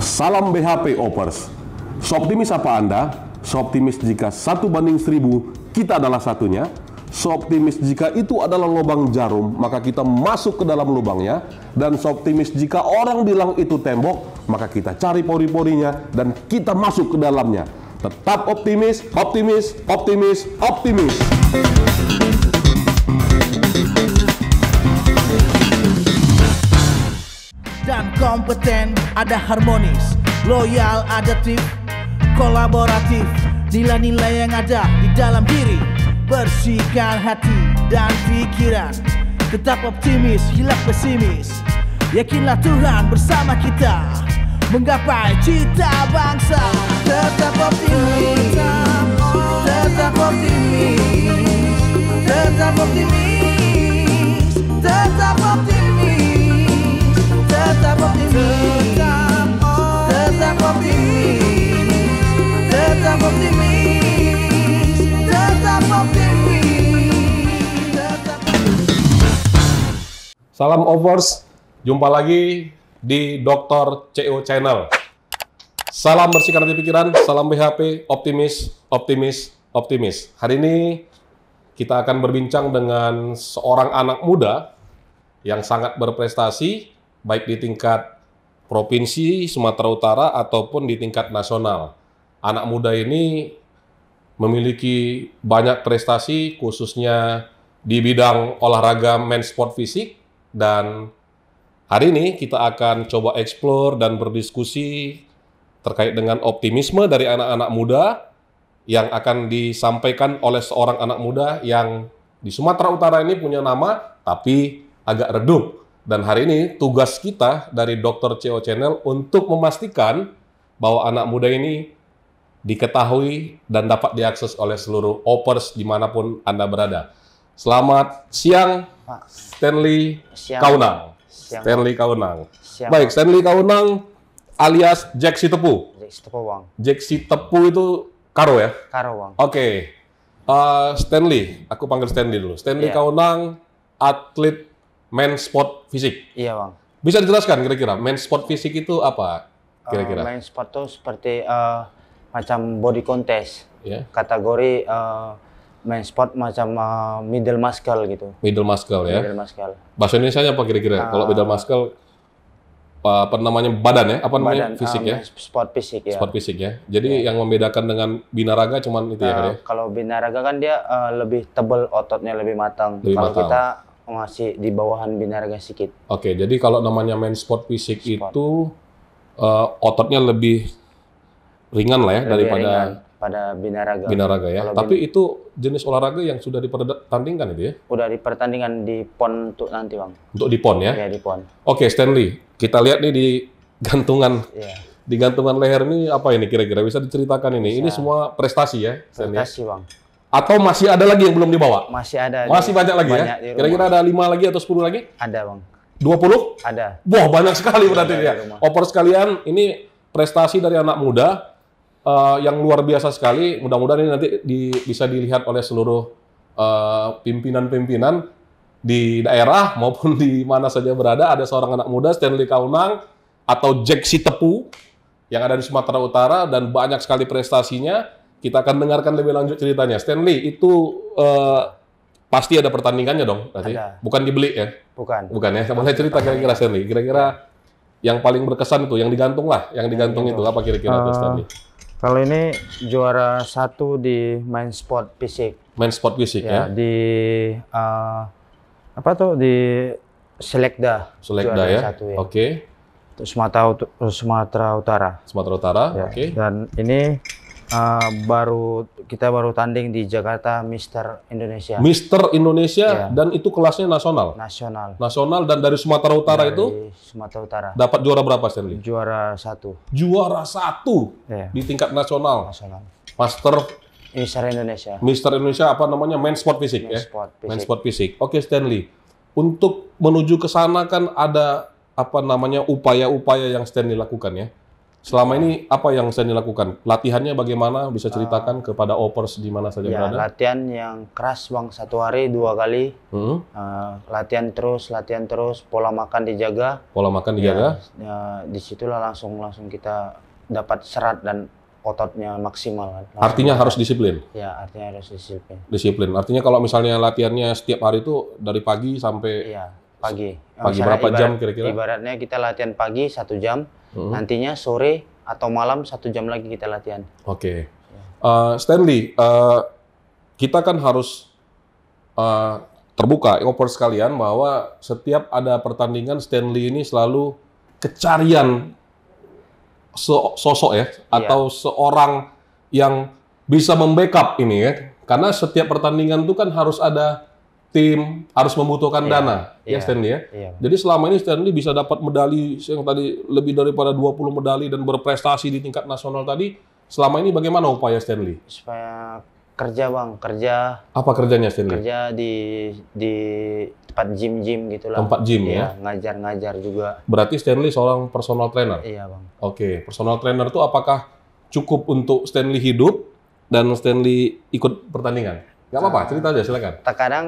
Salam BHP Opers. Seoptimis apa Anda? Seoptimis jika 1:1000 kita adalah satunya? Seoptimis jika itu adalah lubang jarum, maka kita masuk ke dalam lubangnya? Dan seoptimis jika orang bilang itu tembok, maka kita cari pori-porinya dan kita masuk ke dalamnya. Tetap optimis, optimis, optimis, optimis. Dan kompeten, ada harmonis, loyal, adaptif, kolaboratif, nilai-nilai yang ada di dalam diri. Bersihkan hati dan pikiran, tetap optimis, hilang pesimis. Yakinlah Tuhan bersama kita, menggapai cita bangsa. Tetap optimis, tetap optimis, tetap optimis, tetap optimis, tetap optimis, tetap optimis, tetap optimis, tetap optimis. Salam Opers, jumpa lagi di Dr. CO Channel. Salam bersihkan hati pikiran, salam BHP, optimis, optimis, optimis. Hari ini kita akan berbincang dengan seorang anak muda yang sangat berprestasi, baik di tingkat provinsi Sumatera Utara ataupun di tingkat nasional. Anak muda ini memiliki banyak prestasi, khususnya di bidang olahraga men's sport fisik, dan hari ini kita akan coba explore dan berdiskusi terkait dengan optimisme dari anak-anak muda yang akan disampaikan oleh seorang anak muda yang di Sumatera Utara ini punya nama tapi agak redup. Dan hari ini tugas kita dari Dr. CO Channel untuk memastikan bahwa anak muda ini diketahui dan dapat diakses oleh seluruh Opers dimanapun Anda berada. Selamat siang, Stanley Kaunang. Stanley Kaunang. Baik, Stanley Kaunang alias Jack Si Tepu. Jack Si Tepu, Bang. Jack Si Tepu itu Karo ya? Karo, Bang. Oke. Stanley, aku panggil Stanley dulu. Stanley Iya. Kaunang, atlet men's sport fisik. Iya, Bang. Bisa dijelaskan kira-kira men's sport fisik itu apa kira-kira? Main sport tuh seperti macam body contest. Ya, Kategori main sport macam middle muscle gitu. middle muscle ya. Middle muscle. Bahasa Indonesianya apa kira-kira? Kalau middle muscle apa namanya, badan ya? Apa namanya? Badan, Fisik ya? sport fisik ya. Sport fisik ya. Jadi yang membedakan dengan binaraga cuman itu ya, kan ya? Kalau binaraga kan dia lebih tebal, ototnya lebih matang. Lebih Kalau matang. kita masih di bawahan binaraga sedikit. Oke, jadi kalau namanya main sport fisik Sport. itu ototnya lebih ringan lah ya Lebih daripada ringan pada binaraga. binaraga ya. Kalau Tapi itu jenis olahraga yang sudah dipertandingkan itu ya? udah di pertandingan di PON untuk nanti, Bang. Untuk di PON ya? Ya, di PON. Oke, Stanley, kita lihat nih di gantungan Iya. di gantungan leher ini apa ini kira-kira? Bisa diceritakan ini? Ini Bisa. semua prestasi ya, Stanley? Prestasi, Bang. Atau masih ada lagi yang belum dibawa? Masih ada. Masih banyak lagi banyak ya? di rumah. Kira-kira ada 5 lagi atau 10 lagi? Ada, Bang. 20? Ada. Wah, banyak sekali berarti Ada ya. di rumah. Opers sekalian, ini prestasi dari anak muda yang luar biasa sekali. Mudah-mudahan ini nanti bisa dilihat oleh seluruh pimpinan-pimpinan di daerah maupun di mana saja berada. Ada seorang anak muda, Stanley Kaunang atau Jack Si Tepu, yang ada di Sumatera Utara dan banyak sekali prestasinya. Kita akan dengarkan lebih lanjut ceritanya. Stanley, itu pasti ada pertandingannya dong? Berarti? Ada. Bukan dibeli ya? Bukan. Bukan ya? Boleh cerita kira-kira Stanley? Kira-kira yang paling berkesan itu, yang digantung lah. Yang digantung itu apa kira-kira tuh Stanley? Kalau ini juara 1 di main sport fisik. Main sport fisik ya? Di apa tuh, di Selekda. Selekda Juara ya? 1 ya. Oke. Untuk Sumatera Utara. Sumatera Utara, Ya. oke. Dan ini kita baru tanding di Jakarta Mister Indonesia Mister Indonesia, Ya. dan itu kelasnya nasional? nasional. Nasional, dan dari Sumatera Utara itu Dari Sumatera Utara. dapat juara berapa Stanley? Juara 1 Juara 1 ya, di tingkat nasional. nasional. Master Mister Indonesia. Mister Indonesia apa namanya? Main sport fisik ya? Main sport fisik. Main sport fisik. Oke Stanley, untuk menuju ke sana kan ada apa namanya upaya-upaya yang Stanley lakukan ya. Selama ini apa yang Stanley lakukan? Latihannya bagaimana? Bisa ceritakan kepada Opers di mana saja Ya, berada? latihan yang keras bang, 1 hari 2 kali. Latihan terus, pola makan dijaga. Pola makan dijaga? Ya, disitulah langsung kita dapat serat dan ototnya maksimal kan. Artinya harus disiplin? Ya, artinya harus disiplin. Disiplin. Artinya kalau misalnya latihannya setiap hari itu dari pagi sampai... Iya, pagi. Pagi Misalnya berapa jam kira-kira? Ibaratnya kita latihan pagi 1 jam, nantinya sore atau malam 1 jam lagi kita latihan. Oke. Stanley, kita kan harus terbuka, Opers sekalian, bahwa setiap ada pertandingan Stanley ini selalu kecarian sosok ya, atau seorang yang bisa membackup ini ya. Karena setiap pertandingan itu kan harus ada tim, harus membutuhkan dana, ya Stanley ya. Jadi selama ini Stanley bisa dapat medali yang tadi lebih daripada 20 medali dan berprestasi di tingkat nasional tadi. Selama ini bagaimana upaya Stanley? Supaya kerja bang, kerja. Apa kerjanya Stanley? Kerja di tempat gym gitulah. Tempat gym ya? Ngajar juga. Berarti Stanley seorang personal trainer? Iya bang. Oke, personal trainer itu apakah cukup untuk Stanley hidup dan Stanley ikut pertandingan? Gak apa-apa, cerita aja silakan. Terkadang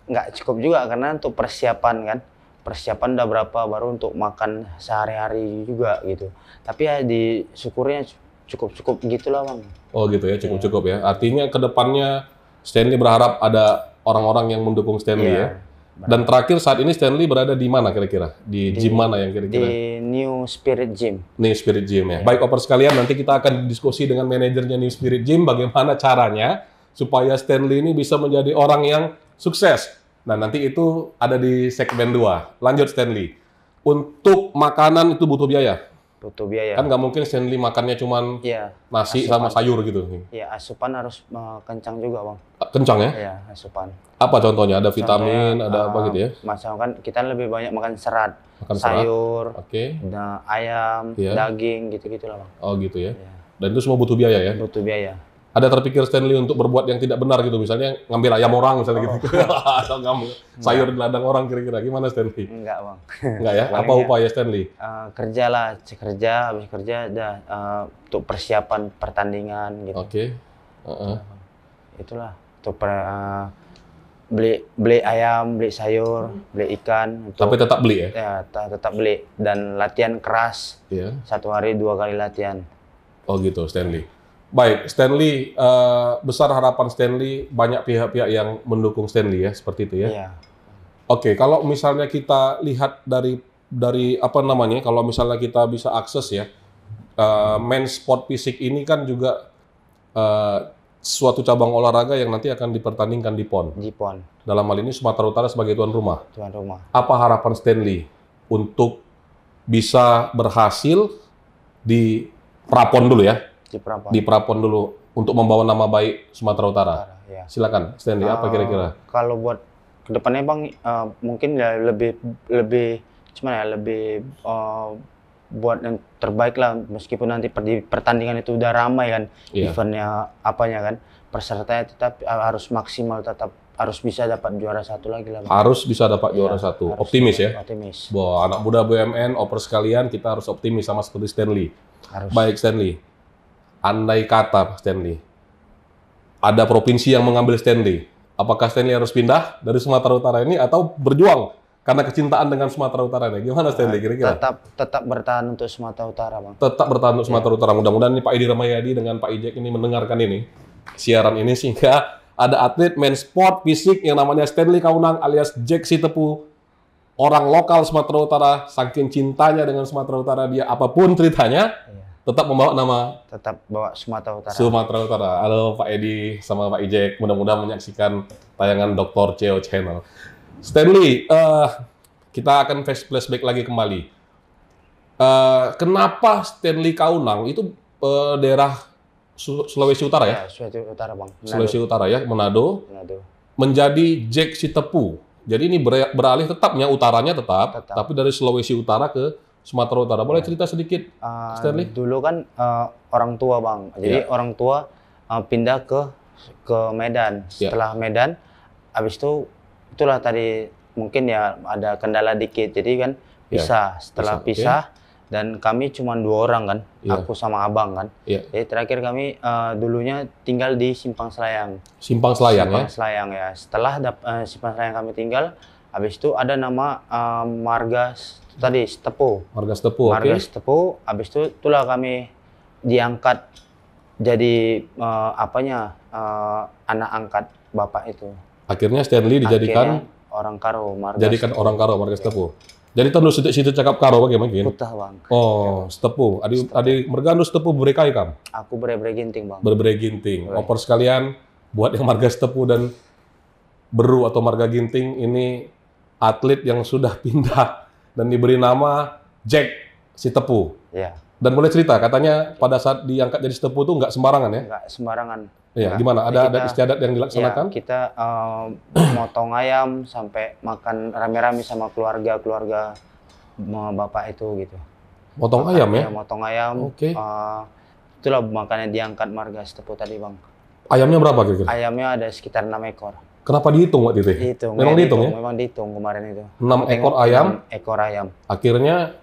nggak cukup juga karena untuk persiapan kan. Persiapan udah berapa, baru untuk makan sehari-hari juga gitu. Tapi ya disyukurnya cukup gitulah bang. Oh gitu ya, cukup ya. Artinya ke depannya Stanley berharap ada orang-orang yang mendukung Stanley ya. Dan terakhir saat ini Stanley berada di mana kira-kira? Di gym mana yang kira-kira? Di New Spirit Gym. New Spirit Gym ya. Baik Opers sekalian, nanti kita akan diskusi dengan manajernya New Spirit Gym bagaimana caranya supaya Stanley ini bisa menjadi orang yang sukses. Nah, nanti itu ada di segmen 2. Lanjut Stanley. Untuk makanan itu butuh biaya. Butuh biaya. Kan nggak mungkin Stanley makannya cuman nasi sama sayur gitu. Iya, asupan harus kencang juga bang. Kencang ya? Iya, asupan. Apa contohnya? Ada vitamin, ada apa gitu ya? Macam kan kita lebih banyak makan serat, Makan serat. sayur, Oke. ayam, daging gitu-gitulah bang. Oh gitu ya. Dan itu semua butuh biaya ya? Butuh biaya. Ada terpikir Stanley untuk berbuat yang tidak benar gitu, misalnya ngambil ayam orang misalnya gitu, atau ngambil sayur di ladang orang kira-kira, gimana Stanley? Enggak bang. Enggak ya? Apa upaya Stanley? Kerja lah, habis kerja udah untuk persiapan pertandingan gitu. Oke. Itulah untuk beli ayam, beli sayur, beli ikan. Tapi tetap beli ya? Ya, tetap beli dan latihan keras. Iya. 1 hari 2 kali latihan. Oh gitu Stanley. Baik, Stanley, besar harapan Stanley, banyak pihak-pihak yang mendukung Stanley ya, seperti itu ya? Iya. Oke, kalau misalnya kita lihat dari apa namanya, kalau misalnya kita bisa akses ya, main sport fisik ini kan juga suatu cabang olahraga yang nanti akan dipertandingkan di PON. Di PON. Dalam hal ini Sumatera Utara sebagai tuan rumah. Tuan rumah. Apa harapan Stanley untuk bisa berhasil di Prapon dulu ya? Di Prapon dulu untuk membawa nama baik Sumatera Utara. Ya. Silakan Stanley, apa kira-kira? Kalau buat kedepannya bang, mungkin ya lebih gimana ya, lebih buat yang terbaik lah, meskipun nanti pertandingan itu udah ramai kan, eventnya apanya kan, pesertanya tetap harus maksimal, tetap harus bisa dapat juara 1 lagi lah bang. Harus bisa dapat juara 1. Optimis ya? Optimis. Wah, anak muda BUMN, Opers sekalian, kita harus optimis sama seperti Stanley. Harus. Baik Stanley. Andai kata Stanley, ada provinsi yang mengambil Stanley, apakah Stanley harus pindah dari Sumatera Utara ini atau berjuang karena kecintaan dengan Sumatera Utara ini? Gimana Stanley kira-kira? Tetap bertahan untuk Sumatera Utara bang. Tetap bertahan untuk Sumatera Utara. Mudah-mudahan ini Pak Edi Ramayadi dengan Pak Ijek ini mendengarkan ini, siaran ini, sehingga ada atlet main sport fisik yang namanya Stanley Kaunang alias Jack Sitepu, orang lokal Sumatera Utara, saking cintanya dengan Sumatera Utara, dia apapun ceritanya, tetap membawa nama. Tetap bawa Sumatera Utara. Sumatera Utara. Halo Pak Edi sama Pak Ijek, mudah-mudahan menyaksikan tayangan Dr. CEO Channel. Stanley, kita akan flashback lagi kembali. Kenapa Stanley Kaunang itu daerah Sulawesi Utara ya? Sulawesi Utara bang. Sulawesi Utara ya, Manado. Menjadi Jack Sitepu. Jadi ini beralih tetapnya, utaranya tetap, tapi dari Sulawesi Utara ke Sumatera Utara. Boleh cerita sedikit, Stanley? Dulu kan orang tua bang, jadi orang tua pindah ke Medan. Setelah Medan, habis itu itulah tadi mungkin ya ada kendala dikit, jadi kan pisah. Setelah pisah, Dan kami cuma 2 orang kan, aku sama abang kan. Jadi terakhir kami dulunya tinggal di Simpang Selayang. Simpang Selayang Simpang Selayang ya. Setelah Simpang Selayang kami tinggal, habis itu ada nama Marga tadi Setepu. Marga Setepu, Marga Setepu. Habis itu itulah kami diangkat jadi anak angkat bapak itu. Akhirnya Stanley dijadikan orang Karo, orang Karo, Marga Setepu. Jadi tanu situ cakap Karo bagaimana? Putah bang. Oh, Setepu. Adi merganu Setepu berekai kam. Aku berbere ginting bang. Berbere ginting. Oper sekalian buat yang Marga Setepu dan Beru atau Marga Ginting ini atlet yang sudah pindah dan diberi nama Jack Sitepu. Iya. Dan boleh cerita katanya pada saat diangkat jadi Sitepu itu nggak sembarangan ya? Nggak sembarangan. Iya, gimana? Ada istiadat yang dilaksanakan? Ya, kita motong ayam sampai makan rame-rame sama keluarga bapak itu gitu. Motong ayam ya? Motong ayam. Oke. Itulah makanya diangkat Marga Setepu tadi bang. Ayamnya berapa kira-kira? Ayamnya ada sekitar 6 ekor. Kenapa dihitung waktu itu? Dihitung. Memang dihitung ya? Memang dihitung kemarin itu. 6 ekor ayam? 6 ekor ayam. Akhirnya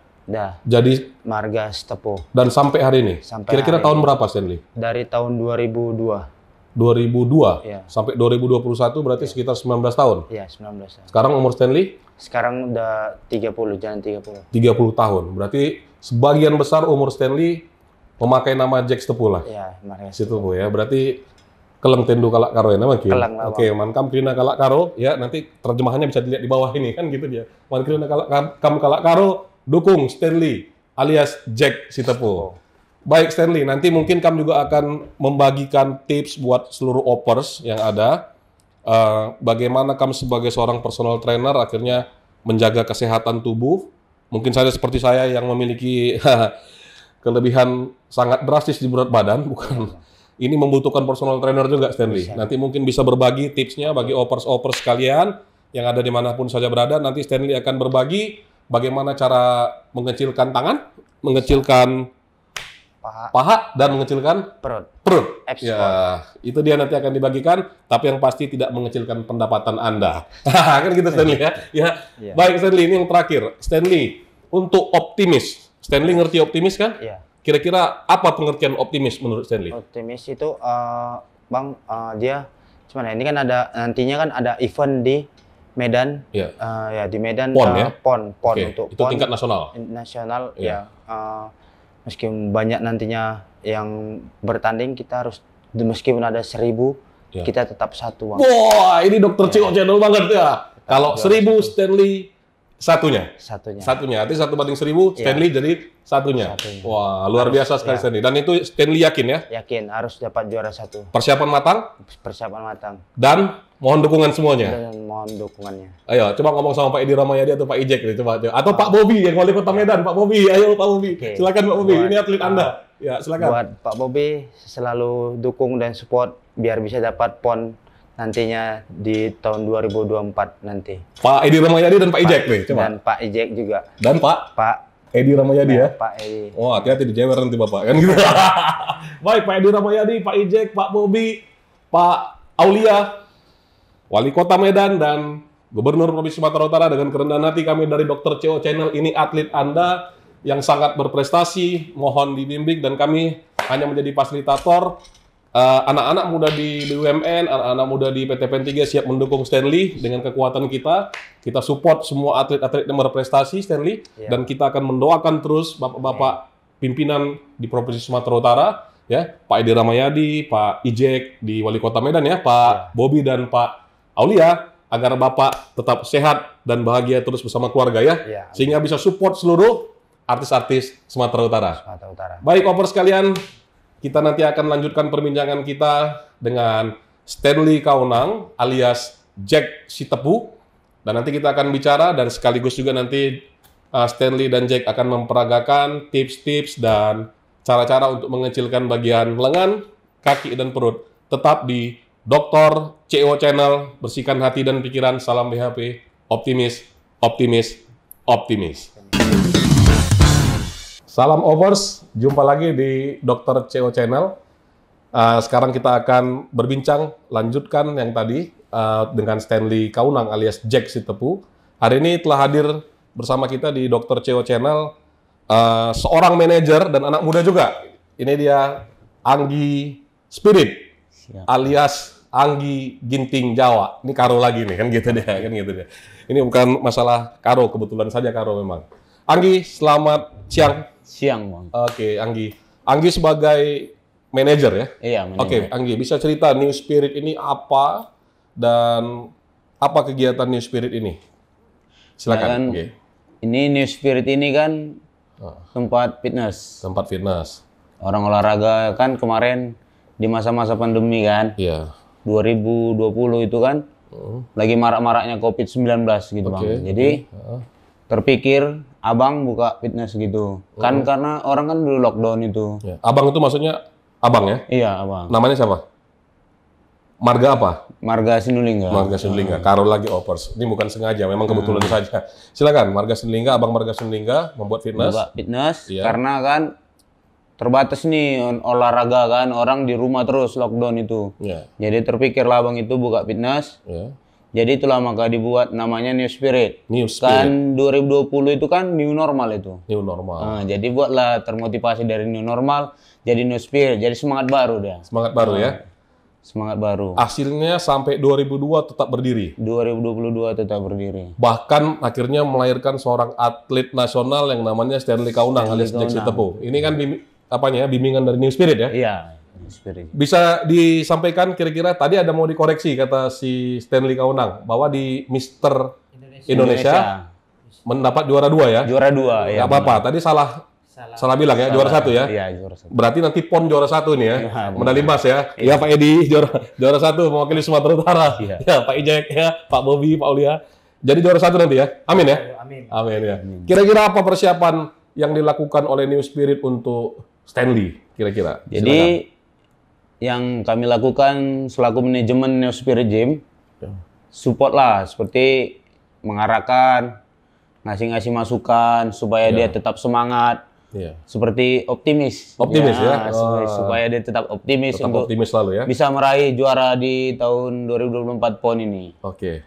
jadi Marga Setepu. Dan sampai hari ini? Kira-kira tahun berapa Stanley? Dari tahun 2002. 2002 ya. Sampai 2021 berarti sekitar 19 tahun? Iya, 19 tahun. Sekarang umur Stanley? Sekarang udah 30, jalan 30. 30 tahun. Berarti sebagian besar umur Stanley memakai nama Jack Setepu lah? Iya, Marga Setepu ya. Berarti keleng tendu kalak karo ya nama Kim? Keleng lah. Oke, mankam krina kalak karo ya, nanti terjemahannya bisa dilihat di bawah ini kan gitu dia. Man krina kalak karo dukung Stanley alias Jack Sitepu. Baik Stanley, nanti mungkin Kam juga akan membagikan tips buat seluruh oppers yang ada. Bagaimana Kam sebagai seorang personal trainer akhirnya menjaga kesehatan tubuh. Mungkin saja seperti saya yang memiliki kelebihan sangat drastis di berat badan, bukan. Ini membutuhkan personal trainer juga Stanley. Nanti mungkin bisa berbagi tipsnya bagi oppers-oppers sekalian yang ada dimanapun saja berada. Nanti Stanley akan berbagi bagaimana cara mengecilkan tangan, mengecilkan paha dan mengecilkan perut. Ya, itu dia nanti akan dibagikan, tapi yang pasti tidak mengecilkan pendapatan Anda. Kan gitu Stanley ya. Ya. Baik Stanley, ini yang terakhir. Stanley, untuk optimis. Stanley ngerti optimis kan? Iya. Kira-kira apa pengertian optimis menurut Stanley? Optimis itu Bang, dia gimana? Ini kan nantinya kan ada event di Medan. Ya, di Medan PON ya. PON untuk itu tingkat nasional. Nasional ya. Meskipun banyak nantinya yang bertanding, kita harus meskipun ada 1000, kita tetap satu. Bang. Wah, ini dokter Cio channel banget ya. Kalau 1000 Stanley satunya. Artinya 1/1000 Stanley jadi satunya. Wah, luar biasa sekali Stanley. Dan itu Stanley yakin ya? Yakin harus dapat juara 1. Persiapan matang? Persiapan matang. Dan mohon dukungan semuanya. Dan mohon dukungannya. Ayo, coba ngomong sama Pak Edi Ramayadi atau Pak Ijek nih, coba. Atau Pak Bobi yang wali kota Medan, Pak Bobi. Ayo Pak Bobi. Silakan Pak Bobi, ini atlet Anda. Ya, silakan. Buat Pak Bobi selalu dukung dan support biar bisa dapat PON nantinya di tahun 2024 nanti. Pak Edi Ramayadi dan Pak Ijek nih, coba. Dan Pak Ijek juga. Dan Pak Edi Ramayadi ya? Pak Edi. Oh, hati-hati dijewer nanti Bapak, kan gitu. Baik, Pak Edi Ramayadi, Pak Ijek, Pak Bobi, Pak Aulia, Wali Kota Medan, dan Gubernur Provinsi Sumatera Utara, dengan kerendahan hati kami dari Dr. Cio Channel, ini atlet Anda yang sangat berprestasi, mohon dibimbing, dan kami hanya menjadi fasilitator. Anak-anak muda di BUMN, anak-anak muda di PT PEN 3 siap mendukung Stanley dengan kekuatan kita. Kita support semua atlet-atlet yang berprestasi Stanley, dan kita akan mendoakan terus bapak-bapak pimpinan di Provinsi Sumatera Utara, ya, Pak Edi Ramayadi, Pak Ijek di Wali Kota Medan ya, Pak Bobi dan Pak Aulia, agar Bapak tetap sehat dan bahagia terus bersama keluarga ya, sehingga bisa support seluruh artis-artis Sumatera Utara. Baik, oppers sekalian, kita nanti akan lanjutkan perbincangan kita dengan Stanley Kaunang alias Jack Sitepu, dan nanti kita akan bicara dan sekaligus juga nanti Stanley dan Jack akan memperagakan tips-tips dan cara-cara untuk mengecilkan bagian lengan, kaki, dan perut. Tetap di Dr. CO Channel, bersihkan hati dan pikiran, salam BHP, optimis, optimis, optimis. Salam oppers, jumpa lagi di Dr. CO Channel. Sekarang kita akan berbincang, lanjutkan yang tadi dengan Stanley Kaunang alias Jack Sitepu. Hari ini telah hadir bersama kita di Dr. CO Channel seorang manajer dan anak muda juga. Ini dia Anggi Spirit, alias Anggi Ginting Jawa. Ini Karo lagi nih, kan gitu dia, kan gitu dia. Ini bukan masalah Karo, kebetulan saja Karo memang. Anggi, selamat siang. Siang, Bang. Oke, Anggi. Anggi sebagai manajer ya? Iya, manajer. Oke, Anggi, bisa cerita New Spirit ini apa dan apa kegiatan New Spirit ini? Silakan. Kan, ini New Spirit ini kan tempat fitness. Tempat fitness. Orang olahraga kan kemarin di masa-masa pandemi kan. Iya. 2020 itu kan lagi marak-maraknya COVID-19 gitu, Bang. Jadi terpikir abang buka fitness gitu. Kan karena orang kan dulu lockdown itu. Ya. Abang itu maksudnya abang ya? Iya, abang. Namanya siapa? Marga apa? Marga Sinulinga. Marga Sinulinga. Karo lagi Opers. Ini bukan sengaja, memang kebetulan saja. Silakan, Marga Sinulinga, Abang Marga Sinulinga membuat fitness. Buka fitness Iya. karena kan terbatas nih olahraga kan, orang di rumah terus lockdown itu. Ya. Jadi terpikirlah abang itu buka fitness. Ya. Jadi itulah maka dibuat namanya New Spirit. New Spirit. Kan 2020 itu kan new normal itu. New normal. Nah, jadi buatlah termotivasi dari new normal jadi New Spirit. Jadi semangat baru dia. Semangat baru ya. Semangat baru. Hasilnya sampai 2002 tetap berdiri. 2022 tetap berdiri. Bahkan akhirnya melahirkan seorang atlet nasional yang namanya Stanley Kaunang alias Jack Sitepu. Ini kan bimbingan dari New Spirit ya. Iya, New Spirit. Bisa disampaikan kira-kira tadi ada mau dikoreksi kata si Stanley Kaunang bahwa di Mister Indonesia mendapat juara 2 ya. Juara 2 ya. Nggak apa-apa. Tadi salah bilang ya, juara 1 ya. Iya, juara 1. Berarti nanti PON juara 1 nih ya. Ya, Medali emas ya. Iya Pak Edi juara 1 mewakili Sumatera Utara. Iya. Ya Pak Ijek ya, Pak Bobi, Pak Aulia. Jadi juara 1 nanti ya. Amin ya. Amin ya. Kira-kira apa persiapan yang dilakukan oleh New Spirit untuk Stanley kira-kira? Jadi yang kami lakukan selaku manajemen New Spirit Gym, support lah seperti mengarahkan, ngasih masukan supaya dia tetap semangat. Iya. Seperti optimis ya. Supaya dia tetap optimis Tetap untuk optimis selalu ya. bisa meraih juara di tahun 2024 PON ini. Oke.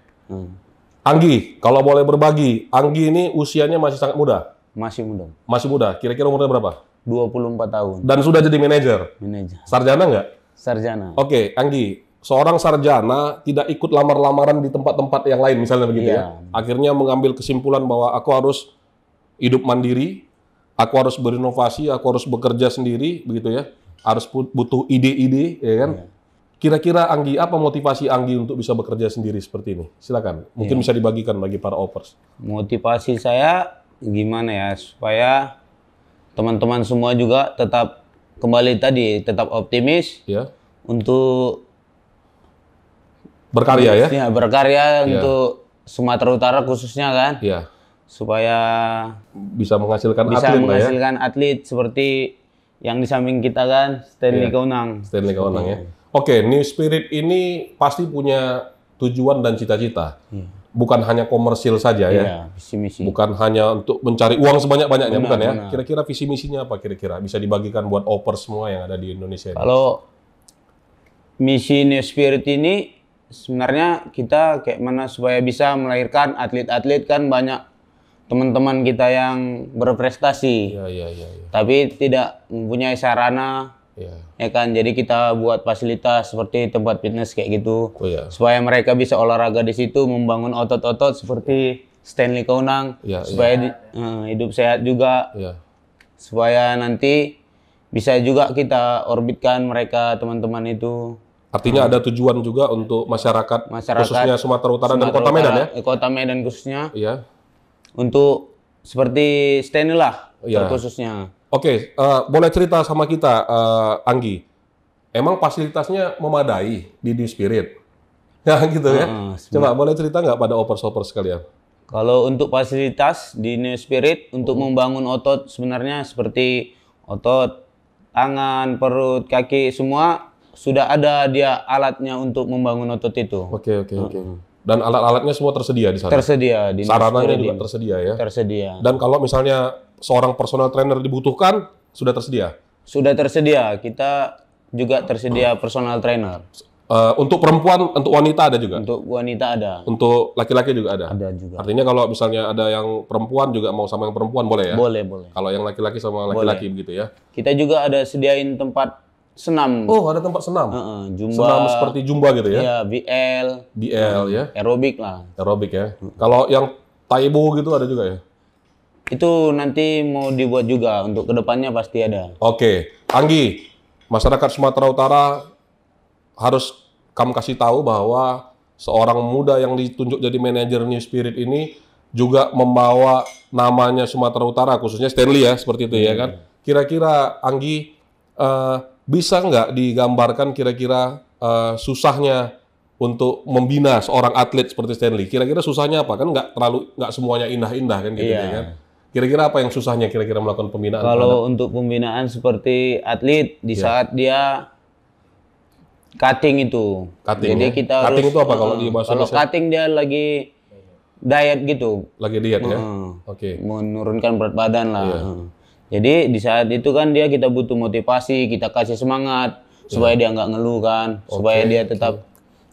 Anggi, kalau boleh berbagi, Anggi ini usianya masih sangat muda. Masih muda. Masih muda. Kira-kira umurnya berapa? 24 tahun. Dan sudah jadi manajer. Manajer. Sarjana nggak? Sarjana. Oke, Anggi. Seorang sarjana tidak ikut lamar-lamaran di tempat-tempat yang lain, misalnya begitu ya. Akhirnya mengambil kesimpulan bahwa aku harus hidup mandiri, aku harus berinovasi, aku harus bekerja sendiri, begitu ya. Harus butuh ide-ide, ya kan? Kira-kira Anggi, apa motivasi Anggi untuk bisa bekerja sendiri seperti ini? Silakan. Mungkin bisa dibagikan bagi para Opers. Motivasi saya gimana ya, supaya teman-teman semua juga tetap kembali tadi, tetap optimis Ya. untuk Berkarya ya? ya berkarya untuk Sumatera Utara khususnya kan. Iya. Supaya Bisa menghasilkan bisa atlet lah ya. menghasilkan atlet seperti yang di samping kita kan, Stanley Kaunang. Stanley Kaunang ya. Oke, New Spirit ini pasti punya tujuan dan cita-cita. Bukan hanya komersil saja ya. Iya, visi misi. Bukan hanya untuk mencari uang sebanyak-banyaknya, bukan ya. benar. Kira-kira visi misinya apa kira-kira? Bisa dibagikan buat Opers semua yang ada di Indonesia ini. Kalau misi New Spirit ini sebenarnya kita kayak mana supaya bisa melahirkan atlet-atlet, kan banyak teman-teman kita yang berprestasi. Iya. Tapi tidak mempunyai sarana, Iya. ya kan. Jadi kita buat fasilitas seperti tempat fitness kayak gitu, Oh iya. supaya mereka bisa olahraga di situ, membangun otot-otot seperti Stanley Kaunang, Iya, supaya hidup sehat juga, Iya. supaya nanti bisa juga kita orbitkan mereka teman-teman itu. Artinya ada tujuan juga untuk masyarakat khususnya Sumatera Utara dan Sumatera Kota Medan ya. Utara, Kota Medan khususnya, Iya. untuk seperti Stanley lah Iya. khususnya. Oke, boleh cerita sama kita, Anggi. Emang fasilitasnya memadai di New Spirit? Ya gitu ya. Coba boleh cerita nggak pada Opers-Opers sekalian? Kalau untuk fasilitas di New Spirit untuk membangun otot sebenarnya seperti otot tangan, perut, kaki, semua sudah ada dia alatnya untuk membangun otot itu. Oke. Dan alat-alatnya semua tersedia di sana? Tersedia di New Sarananya Spirit juga ini. tersedia ya? Tersedia. Dan kalau misalnya seorang personal trainer dibutuhkan, sudah tersedia? Sudah tersedia. Kita juga tersedia personal trainer. Untuk perempuan, untuk wanita ada juga? Untuk wanita ada. Untuk laki-laki juga ada? Ada juga. Artinya kalau misalnya ada yang perempuan juga mau sama yang perempuan boleh ya? Boleh, boleh. Kalau yang laki-laki sama laki-laki begitu ya? Kita juga ada sediain tempat senam. Oh, ada tempat senam? Zumba. Senam seperti Zumba gitu ya? Iya, BL. BL ya? Aerobik lah. Aerobik ya? Kalau yang Taibo gitu ada juga ya? Itu nanti mau dibuat juga, untuk kedepannya pasti ada. Oke, Anggi, masyarakat Sumatera Utara harus kamu kasih tahu bahwa seorang muda yang ditunjuk jadi manajer New Spirit ini juga membawa namanya Sumatera Utara, khususnya Stanley ya, seperti itu ya kan. Kira-kira Anggi bisa nggak digambarkan kira-kira susahnya untuk membina seorang atlet seperti Stanley? Kira-kira susahnya apa? Kan nggak semuanya indah-indah kan gitu ya kan. Kira-kira apa yang susahnya kira-kira melakukan pembinaan? Kalau untuk pembinaan seperti atlet di saat dia cutting itu. Cutting, jadi ya? kita cutting harus, itu apa kalau di bahasa kalau Indonesia? cutting dia lagi diet gitu. Lagi diet ya? Oke. Menurunkan berat badan lah. Jadi di saat itu kan kita butuh motivasi, kita kasih semangat supaya dia nggak ngeluh kan, supaya dia tetap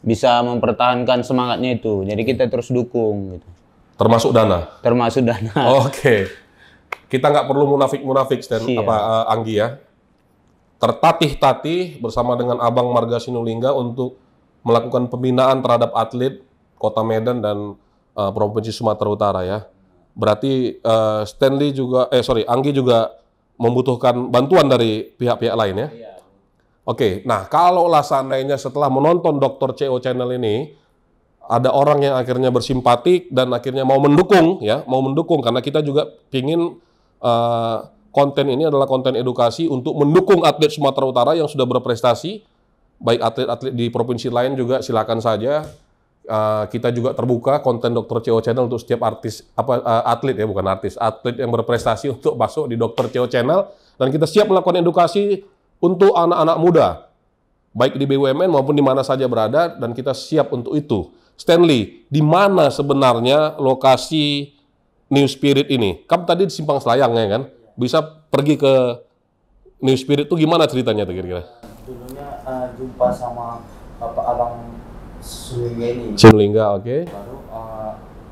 bisa mempertahankan semangatnya itu. Jadi kita terus dukung gitu. Termasuk dana? Termasuk dana. Oke. Kita nggak perlu munafik-munafik, Anggi ya. Tertatih-tatih bersama dengan Abang Marga Sinulinga untuk melakukan pembinaan terhadap atlet Kota Medan dan Provinsi Sumatera Utara ya. Berarti Anggi juga membutuhkan bantuan dari pihak-pihak lain ya. Oke, nah kalaulah seandainya setelah menonton Dr. CO Channel ini ada orang yang akhirnya bersimpatik dan akhirnya mau mendukung karena kita juga ingin konten ini adalah konten edukasi untuk mendukung atlet Sumatera Utara yang sudah berprestasi, baik atlet-atlet di provinsi lain juga silakan saja. Kita juga terbuka konten Dr. CO Channel untuk setiap atlet yang berprestasi untuk masuk di Dr. CO Channel, dan kita siap melakukan edukasi untuk anak-anak muda, baik di BUMN maupun di mana saja berada, dan kita siap untuk itu. Stanley, di mana sebenarnya lokasi New Spirit ini? Kamu tadi di Simpang Selayang ya kan? Bisa pergi ke New Spirit itu gimana ceritanya tuh kira-kira? Dulunya jumpa sama Bapak Abang Sinulinga ini. Sinulinga, oke. Baru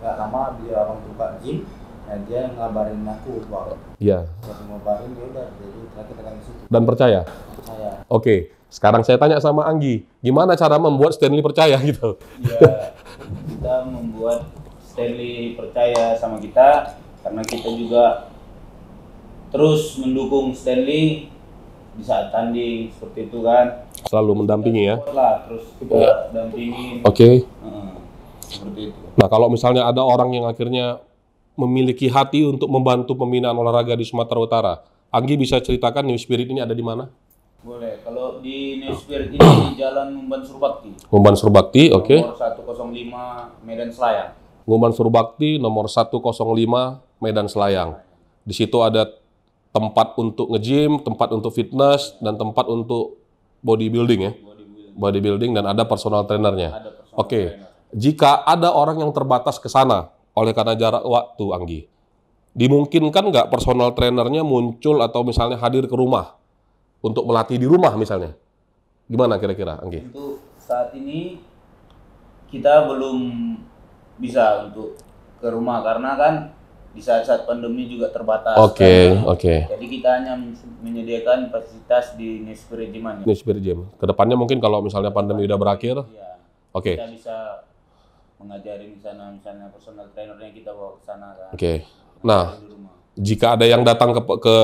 nggak lama dia abang buka gym, dan dia ngabarin aku bahwa Iya. waktu ngabarin dia udah, jadi kita ke situ. Dan percaya? Percaya. Oke. Sekarang saya tanya sama Anggi, gimana cara membuat Stanley percaya gitu? Ya, kita membuat Stanley percaya sama kita karena kita juga terus mendukung Stanley di saat tanding seperti itu kan. Selalu mendampingi ya? Lah, terus kita dampingin. Oke. Seperti itu. Nah, kalau misalnya ada orang yang akhirnya memiliki hati untuk membantu pembinaan olahraga di Sumatera Utara, Anggi bisa ceritakan New Spirit ini ada di mana? Boleh. Kalau di New Spirit ini di Jalan Ngumban Surbakti. Ngumban Surbakti, oke. Nomor 105 Medan Selayang. Ngumban Surbakti nomor 105 Medan Selayang. Di situ ada tempat untuk nge-gym, tempat untuk fitness, dan tempat untuk bodybuilding ya. Bodybuilding dan ada personal trainernya. Oke. Jika ada orang yang terbatas ke sana oleh karena jarak waktu, Anggi, dimungkinkan nggak personal trainernya muncul atau misalnya hadir ke rumah untuk melatih di rumah misalnya? Gimana kira-kira, Anggi? Untuk saat ini kita belum bisa untuk ke rumah karena kan di saat-saat pandemi juga terbatas. Oke. Jadi kita hanya menyediakan fasilitas di New Spirit Gym aja. New Spirit Gym. Kedepannya mungkin kalau misalnya pandemi udah berakhir, Ya, oke. kita bisa mengajari di sana, misalnya personal trainernya kita bawa ke sana kan. Oke. Nah, Di rumah. jika ada yang datang ke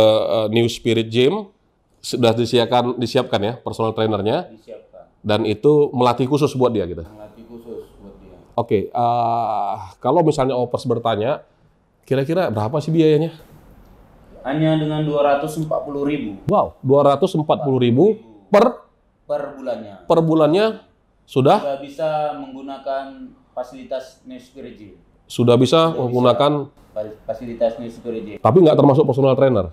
New Spirit Gym, sudah disiapkan ya personal trainernya, Disiapkan. dan itu melatih khusus buat dia gitu. Melatih khusus buat dia. Oke, kalau misalnya Opers bertanya, kira-kira berapa sih biayanya? Hanya dengan 240.000 Wow, 240.000 per per bulannya. bulannya sudah Sudah bisa menggunakan fasilitas New Spirit Gym. sudah bisa menggunakan, Fasilitas New Spirit Gym. tapi nggak termasuk personal trainer.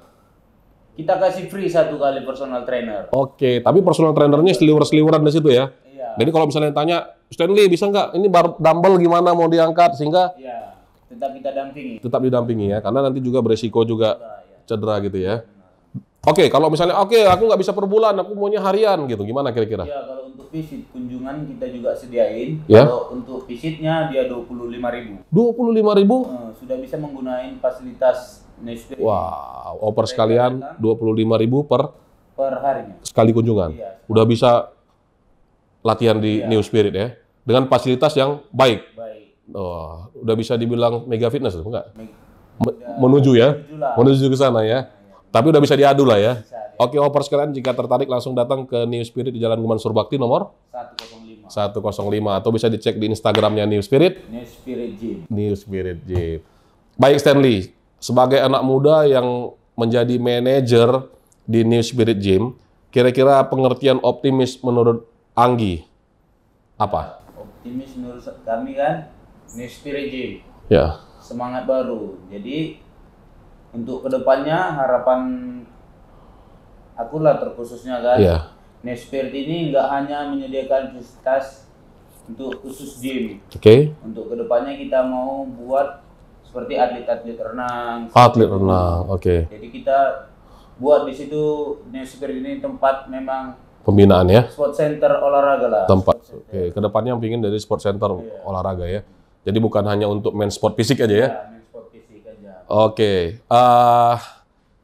Kita kasih free 1 kali personal trainer. Oke, tapi personal trainernya seliwer-seliweran di situ ya. Iya. Jadi kalau misalnya tanya, Stanley bisa nggak ini dumbbell gimana mau diangkat, sehingga Iya. Tetap kita dampingi. tetap didampingi ya, karena nanti juga beresiko juga cedera gitu ya. Oke, kalau misalnya aku nggak bisa per bulan, aku maunya harian gitu, gimana kira-kira? Ya, kalau untuk visit kunjungan kita juga sediain. Ya. Kalau untuk visitnya dia 25.000. 25.000? Sudah bisa menggunakan fasilitas Newspirit Wow, oper sekalian 25.000 per harinya. sekali kunjungan. Iya. Udah bisa latihan di Newspirit ya, dengan fasilitas yang baik. Baik. Oh, udah bisa dibilang mega fitness tuh, enggak? Udah Menuju ya, lah. menuju ke sana ya. Tapi udah bisa diadu lah ya. Bisa diadu. Oke, oper sekalian, jika tertarik langsung datang ke Newspirit di Jalan Guman Surbakti nomor 105. 105 atau bisa dicek di Instagramnya Newspirit. Newspirit Gym. Newspirit Gym. Baik Stanley, sebagai anak muda yang menjadi manajer di Newspirit Gym, kira-kira pengertian optimis menurut Anggi apa? Optimis menurut kami kan Newspirit Gym. Ya. Semangat baru. Jadi untuk kedepannya harapan aku lah terkhususnya kan. Ya. Newspirit ini nggak hanya menyediakan fasilitas untuk khusus gym. Oke. Untuk kedepannya kita mau buat seperti atlet-atlet renang. Atlet renang, oke. Jadi kita buat di situ Newspirit ini tempat memang Pembinaan ya, sport center olahraga lah. tempat. Oke, kedepannya pingin dari sport center olahraga ya. Jadi bukan hanya untuk main sport fisik aja ya. Ya, main sport fisik aja. Oke,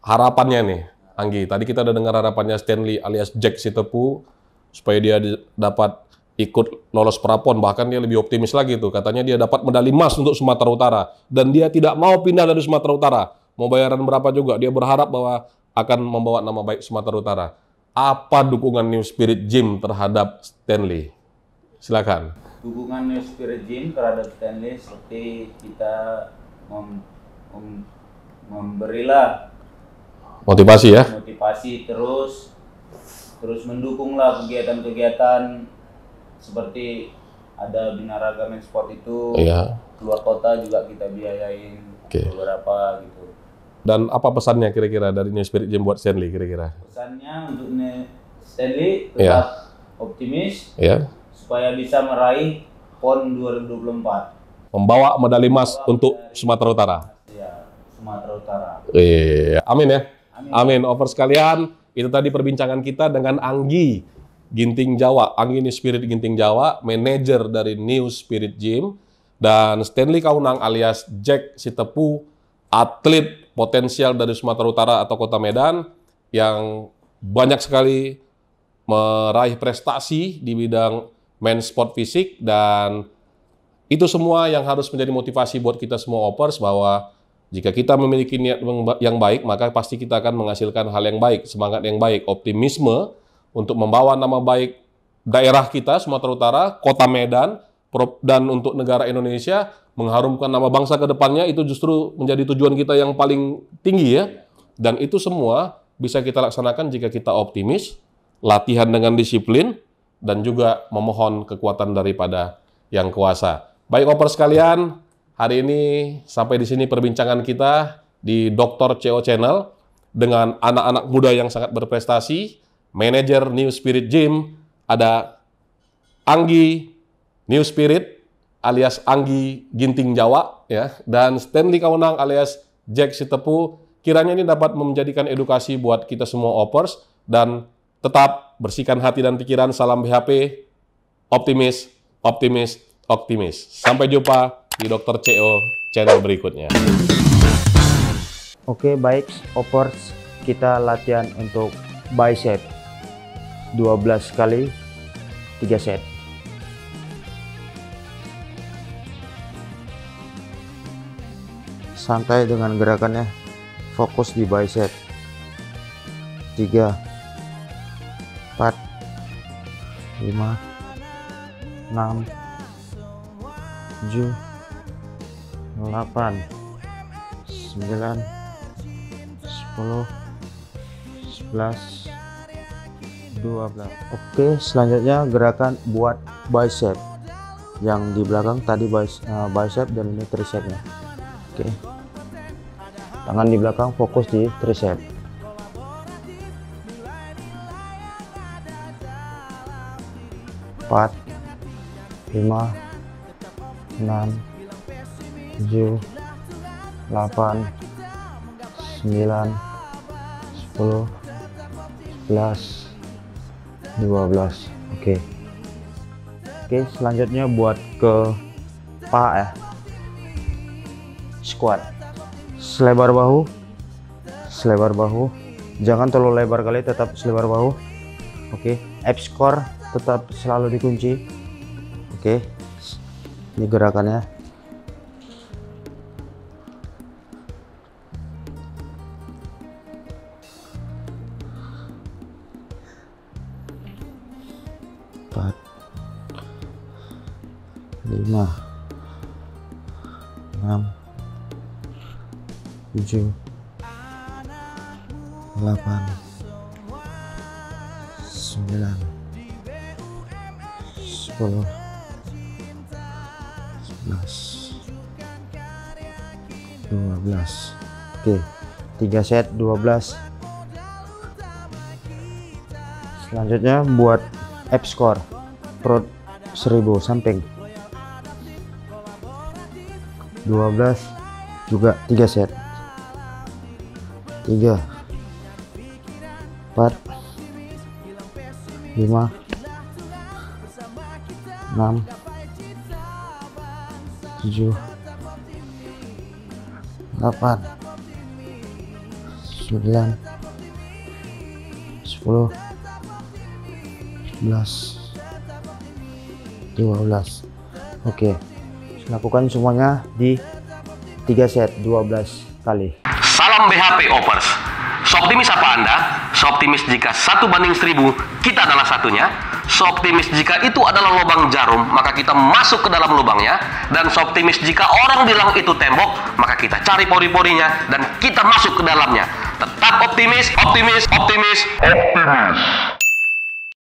harapannya nih, Anggi. Tadi kita udah dengar harapannya Stanley alias Jack Sitepu supaya dia dapat ikut lolos prapon. Bahkan dia lebih optimis lagi tuh. Katanya dia dapat medali emas untuk Sumatera Utara dan dia tidak mau pindah dari Sumatera Utara. Mau bayaran berapa juga, dia berharap bahwa akan membawa nama baik Sumatera Utara. Apa dukungan Newspirit Gym terhadap Stanley? Silakan. Dukungan Newspirit Gym terhadap Stanley seperti kita memberilah Motivasi ya. motivasi terus mendukunglah kegiatan-kegiatan seperti ada binaraga main sport itu. Iya. Keluar kota juga kita biayain Oke. beberapa gitu. Dan apa pesannya kira-kira dari Newspirit Gym buat Stanley kira-kira? Pesannya untuk Stanley tetap Iya. optimis Ya. supaya bisa meraih PON 2024. Membawa medali emas untuk Sumatera Utara. Ya, Sumatera Utara. Iya, amin ya. Amin. Amin. Over sekalian, itu tadi perbincangan kita dengan Anggi Ginting Jawa. Anggi Newspirit Ginting Jawa, manajer dari Newspirit Gym, dan Stanley Kaunang alias Jack Sitepu, atlet potensial dari Sumatera Utara atau Kota Medan yang banyak sekali meraih prestasi di bidang main sport fisik, dan itu semua yang harus menjadi motivasi buat kita semua Opers bahwa jika kita memiliki niat yang baik, maka pasti kita akan menghasilkan hal yang baik, semangat yang baik, optimisme untuk membawa nama baik daerah kita, Sumatera Utara, Kota Medan, dan untuk negara Indonesia, mengharumkan nama bangsa ke depannya, itu justru menjadi tujuan kita yang paling tinggi ya. Dan itu semua bisa kita laksanakan jika kita optimis, latihan dengan disiplin, dan juga memohon kekuatan daripada Yang Kuasa. Baik Opers sekalian, hari ini sampai di sini perbincangan kita di Dr. CO Channel dengan anak-anak muda yang sangat berprestasi. Manajer Newspirit Gym, ada Anggi Newspirit alias Anggi Ginting Jawa ya, dan Stanley Kaunang alias Jack Sitepu. Kiranya ini dapat menjadikan edukasi buat kita semua Opers, dan tetap bersihkan hati dan pikiran. Salam BHP, optimis, optimis, optimis. Sampai jumpa di Dr. CO channel berikutnya. Oke, baik Opers, kita latihan untuk bicep 12 kali 3 set. Santai dengan gerakannya, fokus di bicep. 3 4 5 6 7 8 9 10 11 12. Oke, selanjutnya gerakan buat bicep. Yang di belakang tadi bicep dan ini tricepnya. Oke. Tangan di belakang fokus di tricep. Empat, 5, 6, 7, 8, 9, 10, 12. Oke, selanjutnya buat ke paha ya. Squat. Selebar bahu. Jangan terlalu lebar kali, tetap selebar bahu. Oke, abs core tetap selalu dikunci. Oke. Ini gerakannya. Empat, 5, 6, 7, 8, 9, 10, 11, 12. Oke, 3 set 12. Selanjutnya buat abs core, perut 1000 samping. 12 juga 3 set. 3, 4, 5, 6, 7, 8, 9, 10, 11, 12. Oke, lakukan semuanya di 3 set 12 kali. Salam BHP Opers. Seoptimis apa Anda? Seoptimis jika 1:1000 kita adalah satunya. Seoptimis jika itu adalah lubang jarum, maka kita masuk ke dalam lubangnya. Dan seoptimis jika orang bilang itu tembok, maka kita cari pori-porinya dan kita masuk ke dalamnya. Tetap optimis, optimis, optimis, optimis.